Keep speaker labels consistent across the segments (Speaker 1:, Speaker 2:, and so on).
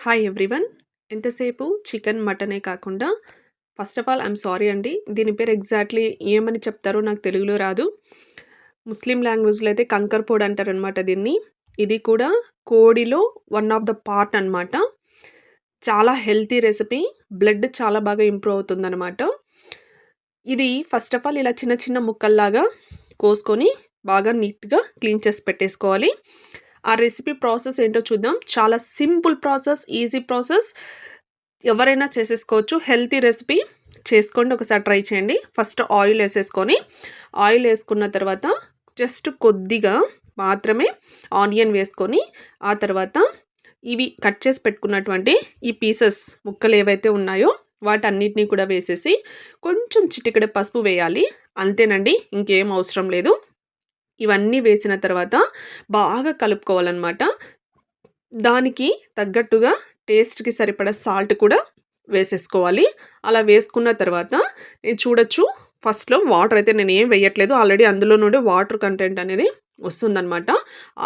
Speaker 1: Hi everyone. ఎంతసేపు chicken, మటనే కాకుండా first of all I'm sorry అండి. దీని పేరు ఎగ్జాక్ట్లీ ఏమని చెప్తారో నాకు తెలుగులో రాదు. ముస్లిం లాంగ్వేజ్లో అయితే కంకర్ పొడి అంటారనమాట దీన్ని. ఇది కూడా కోడిలో వన్ ఆఫ్ ద పార్ట్ అనమాట. చాలా హెల్తీ రెసిపీ. బ్లడ్ చాలా బాగా ఇంప్రూవ్ అవుతుందన్నమాట. ఇది ఫస్ట్ ఆఫ్ ఆల్ ఇలా చిన్న చిన్న ముక్కల్లాగా కోసుకొని బాగా నీట్గా క్లీన్ చేసి పెట్టేసుకోవాలి. ఆ రెసిపీ ప్రాసెస్ ఏంటో చూద్దాం. చాలా సింపుల్ ప్రాసెస్, ఈజీ ప్రాసెస్, ఎవరైనా చేసేసుకోవచ్చు. హెల్తీ రెసిపీ చేసుకోండి, ఒకసారి ట్రై చేయండి. ఫస్ట్ ఆయిల్ వేసేసుకొని, ఆయిల్ వేసుకున్న తర్వాత జస్ట్ కొద్దిగా మాత్రమే ఆనియన్ వేసుకొని, ఆ తర్వాత ఇవి కట్ చేసి పెట్టుకున్నటువంటి ఈ పీసెస్ ముక్కలు ఏవైతే ఉన్నాయో వాటన్నిటినీ కూడా వేసేసి కొంచెం చిటికెడ పసుపు వేయాలి. అంతేనండి, ఇంకేం అవసరం లేదు. ఇవన్నీ వేసిన తర్వాత బాగా కలుపుకోవాలన్నమాట. దానికి తగ్గట్టుగా టేస్ట్కి సరిపడా సాల్ట్ కూడా వేసేసుకోవాలి. అలా వేసుకున్న తర్వాత నేను చూడొచ్చు, ఫస్ట్లో వాటర్ అయితే నేను ఏం వేయట్లేదు. ఆల్రెడీ అందులో నుండి వాటర్ కంటెంట్ అనేది వస్తుందన్నమాట.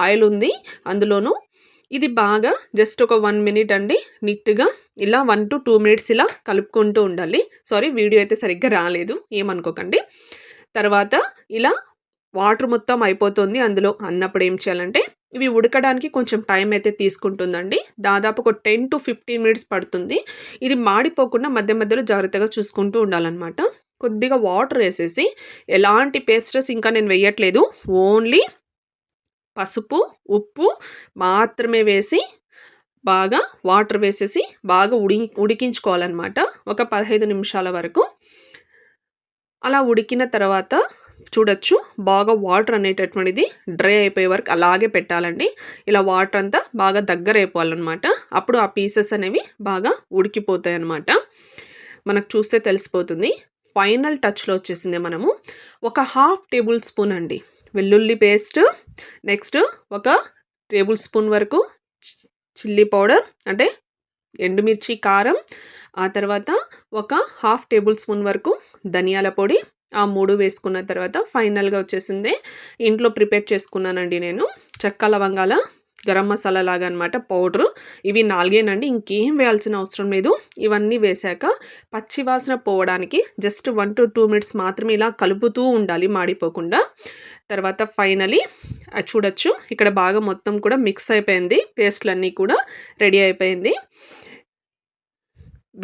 Speaker 1: ఆయిల్ ఉంది అందులోనూ. ఇది బాగా జస్ట్ ఒక 1 మినిట్ అండి నీట్గా ఇలా 1 to 2 మినిట్స్ ఇలా కలుపుకుంటూ ఉండాలి. సారీ, వీడియో అయితే సరిగ్గా రాలేదు, ఏమనుకోకండి. తర్వాత ఇలా వాటర్ మొత్తం అయిపోతుంది అందులో అన్నప్పుడు ఏం చేయాలంటే, ఇవి ఉడకడానికి కొంచెం టైం అయితే తీసుకుంటుందండి. దాదాపు ఒక 10 to 15 మినిట్స్ పడుతుంది. ఇది మాడిపోకుండా మధ్య మధ్యలో జాగ్రత్తగా చూసుకుంటూ ఉండాలన్నమాట. కొద్దిగా వాటర్ వేసేసి, ఎలాంటి పేస్టెస్ ఇంకా నేను వేయట్లేదు, ఓన్లీ పసుపు, ఉప్పు మాత్రమే వేసి బాగా వాటర్ వేసేసి బాగా ఉడికించుకోవాలన్నమాట. ఒక 15 నిమిషాల వరకు. అలా ఉడికిన తర్వాత చూడొచ్చు, బాగా వాటర్ అనేటటువంటిది డ్రై అయిపోయే వరకు అలాగే పెట్టాలండి. ఇలా వాటర్ అంతా బాగా దగ్గర అయిపోవాలన్నమాట. అప్పుడు ఆ పీసెస్ అనేవి బాగా ఉడికిపోతాయి అన్నమాట. మనకు చూస్తే తెలిసిపోతుంది. ఫైనల్ టచ్లో వచ్చేసింది. మనము ఒక 1/2 టేబుల్ స్పూన్ అండి వెల్లుల్లి పేస్ట్, నెక్స్ట్ ఒక టేబుల్ స్పూన్ వరకు చిల్లీ పౌడర్ అంటే ఎండుమిర్చి కారం, ఆ తర్వాత ఒక 1/2 టేబుల్ స్పూన్ వరకు ధనియాల పొడి, ఆ 3 వేసుకున్న తర్వాత ఫైనల్గా వచ్చేసింది. ఇంట్లో ప్రిపేర్ చేసుకున్నానండి నేను. చెక్క, లవంగాల, గరం మసాలా లాగా అనమాట పౌడరు. ఇవి 4 ఇంకేం వేయాల్సిన అవసరం లేదు. ఇవన్నీ వేశాక పచ్చి వాసన పోవడానికి జస్ట్ 1 to 2 మినిట్స్ మాత్రమే ఇలా కలుపుతూ ఉండాలి, మాడిపోకుండా. తర్వాత ఫైనలీ చూడొచ్చు, ఇక్కడ బాగా మొత్తం కూడా మిక్స్ అయిపోయింది. పేస్ట్లన్నీ కూడా రెడీ అయిపోయింది.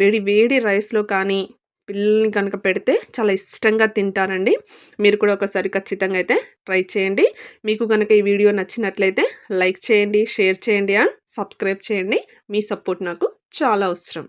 Speaker 1: వేడి వేడి రైస్లో కానీ పిల్లల్ని కనుక పెడితే చాలా ఇష్టంగా తింటారండి. మీరు కూడా ఒకసారి ఖచ్చితంగా అయితే ట్రై చేయండి. మీకు కనుక ఈ వీడియో నచ్చినట్లయితే లైక్ చేయండి, షేర్ చేయండి అండ్ సబ్స్క్రైబ్ చేయండి. మీ సపోర్ట్ నాకు చాలా అవసరం.